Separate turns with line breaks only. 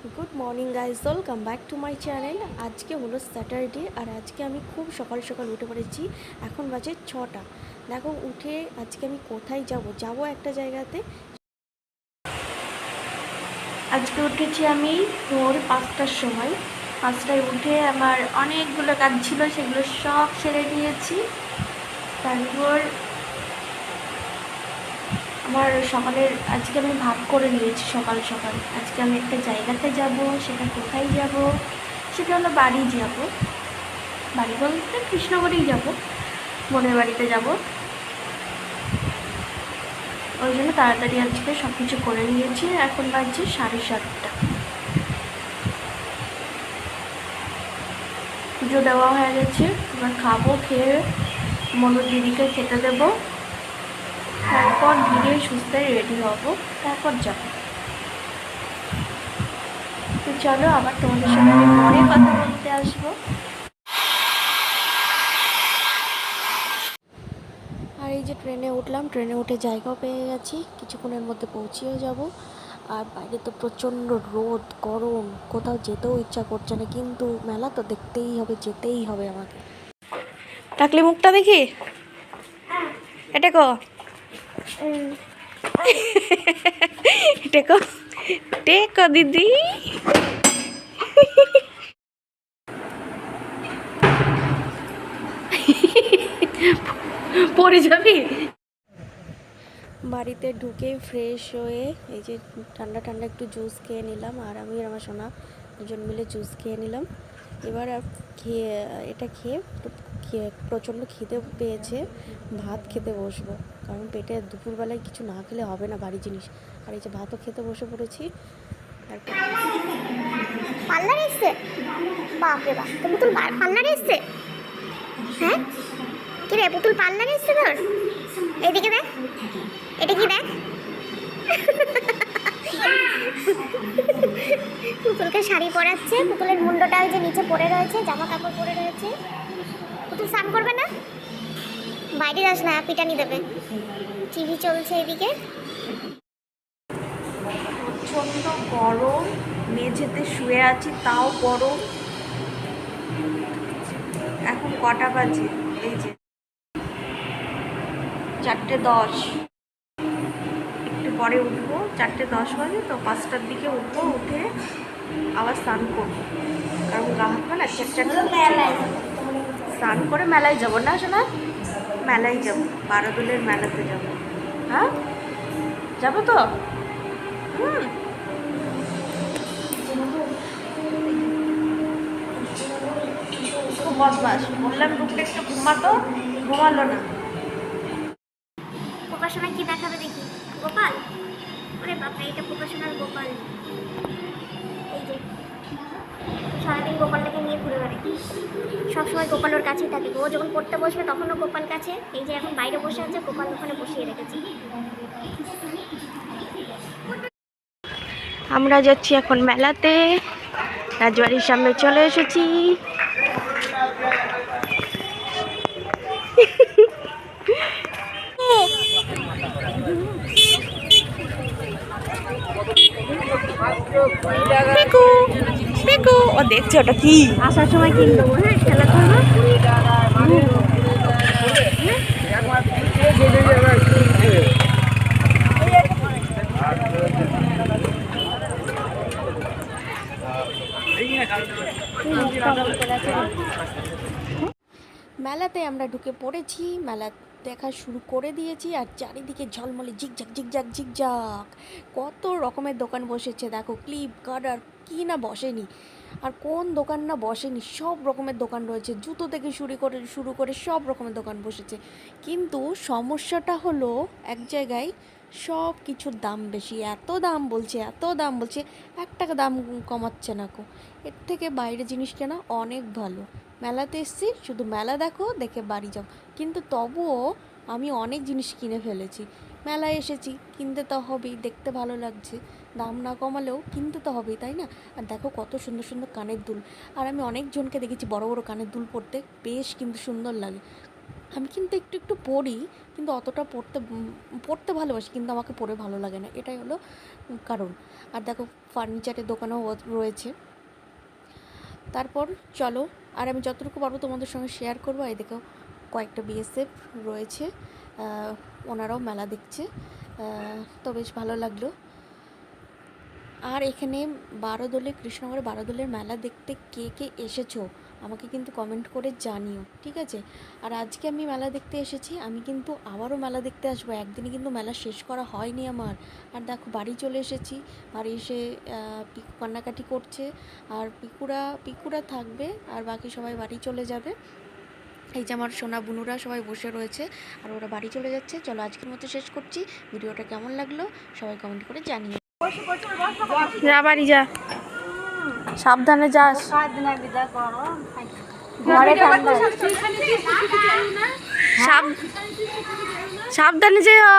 Good morning guys, welcome back to my channel. আজকে হলো Saturday আর আজকে আমি খুব সকাল সকাল উঠে পড়েছি। এখন বাজে 6টা। দেখো উঠে আজকে আমি কোথায় যাব একটা জায়গাতে। আজকে উঠেছি আমি ভোর 5টার সময়। 5টায় উঠে আমার অনেকগুলো কাজ ছিল, সেগুলো সব সেরে দিয়েছি। তারপর আমার সকালের আজকে আমি ভাগ করে নিয়েছি সকাল সকাল। আজকে আমি একটা জায়গাতে যাব, সেটা কোথায় যাব, সেটা হলো বাড়ি যাব। বাড়ি বলতে কৃষ্ণগড়েই যাব, বোনের বাড়িতে যাব। ওই জন্য তাড়াতাড়ি আজকে সব কিছু করে নিয়েছি। এখন বাজছে 7:30। পুজো দেওয়া হয়ে গেছে, এবার খাবো, খেয়ে মনুর দিদিকে খেতে দেবো, তারপর ধীরে সুস্থে রেডি হব, তারপর যাব। তো চলো আবার তোমাদের সঙ্গে আমি পরে কথা বলতে আসবো। আর এই যে ট্রেনে উঠলাম, ট্রেনে উঠে জায়গাও পেয়ে গেছি, কিছুক্ষণের মধ্যে পৌঁছেও যাব। আর বাইরে তো প্রচণ্ড রোদ, গরম, কোথাও যেতেও ইচ্ছা করছে না, কিন্তু মেলা তো দেখতেই হবে, যেতেই হবে আমাকে। টাকলি মুখটা দেখি, এটা কো এটা কো টেকো দিদি। পড়ে যাবি। বাড়িতে ঢুকে ফ্রেশ হয়ে এই যে ঠান্ডা ঠান্ডা একটু জুস খেয়ে নিলাম, আর আমি আর আমার সোনা দুজন মিলে জুস খেয়ে নিলাম। এবার আর এটা খেয়ে প্রচণ্ড খিদে পেয়েছে, ভাত খেতে বসবো, কারণ পেটে দুপুরবেলায় কিছু না খেলে হবে না বাড়ি জিনিস। আর এই যে ভাতও খেতে বসে পড়েছি। আর
পার্লার এসছে, বাপরে বাপ, তো পুতুল পার্লার এসছে। হ্যাঁ কি রে পুতুল, পার্লার এসছে তোর? এদিকে দেখ, এটা কি দেখ। পুতুলকে শাড়ি পরাচ্ছে, পুতুলের মুন্ডটা ওই যে নিচে পড়ে রয়েছে, জামা কাপড় পরে রয়েছে। পুতুল স্নান করবে না, বাইরে যাস না, পিটানি দেবে। টিভি চলছে এদিকে।
প্রচণ্ড গরম, মেঝেতে শুয়ে আছি তাও গরম। এখন কটা বাজে? এই যে 4:10। একটু পরে উঠবো, 4:10 বাজে তো, 5টার দিকে উঠবো, উঠে আবার স্নান করবো, কারণ গা হাত পা না চ্যাটচ্যাট স্নান করে মেলায় যাবো না শোনা, মেলায় যাবো, বারোদলের মেলাতে যাবো। হ্যাঁ যাবো তো। খুব বদমাস, বললাম টুকটা একটু ঘুমাতো, ঘুমালো না।
প্রকাশনা কি দেখাবে দেখি, গোপাল। ওরে বাপরে, এটা প্রকাশনার গোপাল। এই যে সারাদিন গোপালটাকে নিয়ে ঘুরে বেড়ায়, সবসময় গোপাল ওর কাছেই থাকে। ও যখন পড়তে বসবে তখনও গোপাল কাছে। এই যে এখন বাইরে বসে আছে, গোপাল ওখানে বসিয়ে রেখেছে।
আমরা যাচ্ছি এখন মেলাতে, রাজবাড়ির সামনে চলে এসেছি। ও দেখছে ওটা কি,
আসার সময় কিনে দেবো। হ্যাঁ, খেলা করবো।
মেলাতে আমরা ঢুকে পড়েছি, মেলা দেখা শুরু করে দিয়েছি। আর চারিদিকে ঝলমলে ঝিকঝাক ঝিকঝাক ঝিকঝাক, কত রকমের দোকান বসেছে দেখো, ক্লিপ গার্ডার কি না বসেনি, আর কোন দোকান না বসেনি, সব রকমের দোকান রয়েছে, জুতো থেকে শুরু করে সব রকমের দোকান বসেছে। কিন্তু সমস্যাটা হলো এক জায়গায় সব কিছুর দাম বেশি, এত দাম বলছে, এত দাম বলছে, 1 টাকা দাম কমাচ্ছে না কো। এর থেকে বাইরে জিনিস কেনা অনেক ভালো। মেলাতে এসেছি, শুধু মেলা দেখো, দেখে বাড়ি যাও, কিন্তু তবুও আমি অনেক জিনিস কিনে ফেলেছি। মেলায় এসেছি, কিনতে তো হবেই, দেখতে ভালো লাগছে, দাম না কমালেও কিনতে তো হবেই, তাই না? আর দেখো কত সুন্দর সুন্দর কানের দুল, আর আমি অনেকজনকে দেখেছি বড় বড় কানের দুল পরতে, বেশ কিন্তু সুন্দর লাগে। আমি কিন্তু একটু একটু পড়ি, কিন্তু অতটা পড়তে ভালোবাসি, কিন্তু আমাকে পড়ে ভালো লাগে না, এটাই হলো কারণ। আর দেখো ফার্নিচারের দোকানও রয়েছে। তারপর চলো, আর আমি যতটুকু পারবো তোমাদের সঙ্গে শেয়ার করবো। এই দেখো কয়েকটা বিএসএফ রয়েছে, ওনারাও মেলা দেখছে, তো বেশ ভালো লাগলো। আর এখানে বারোদোলে, কৃষ্ণনগরে বারোদোলের মেলা দেখতে কে কে এসেছো আমাকে কিন্তু কমেন্ট করে জানিও, ঠিক আছে? আর আজকে আমি মেলা দেখতে এসেছি, আমি কিন্তু আবারও মেলা দেখতে আসবো, একদিনই কিন্তু মেলা শেষ করা হয়নি আমার। আর দেখো বাড়ি চলে এসেছি, বাড়ি এসে পিকু কান্নাকাটি করছে, আর পিকুরা থাকবে, আর বাকি সবাই বাড়ি চলে যাবে। এই যে আমার সোনা বুনুরা সবাই বসে রয়েছে, আর ওরা বাড়ি চলে যাচ্ছে। চলো আজকের মতো শেষ করছি, ভিডিওটা কেমন লাগলো সবাই কমেন্ট করে জানিও। যা বাড়ি যা, সাবধানে যাস, সাবধানে যেও।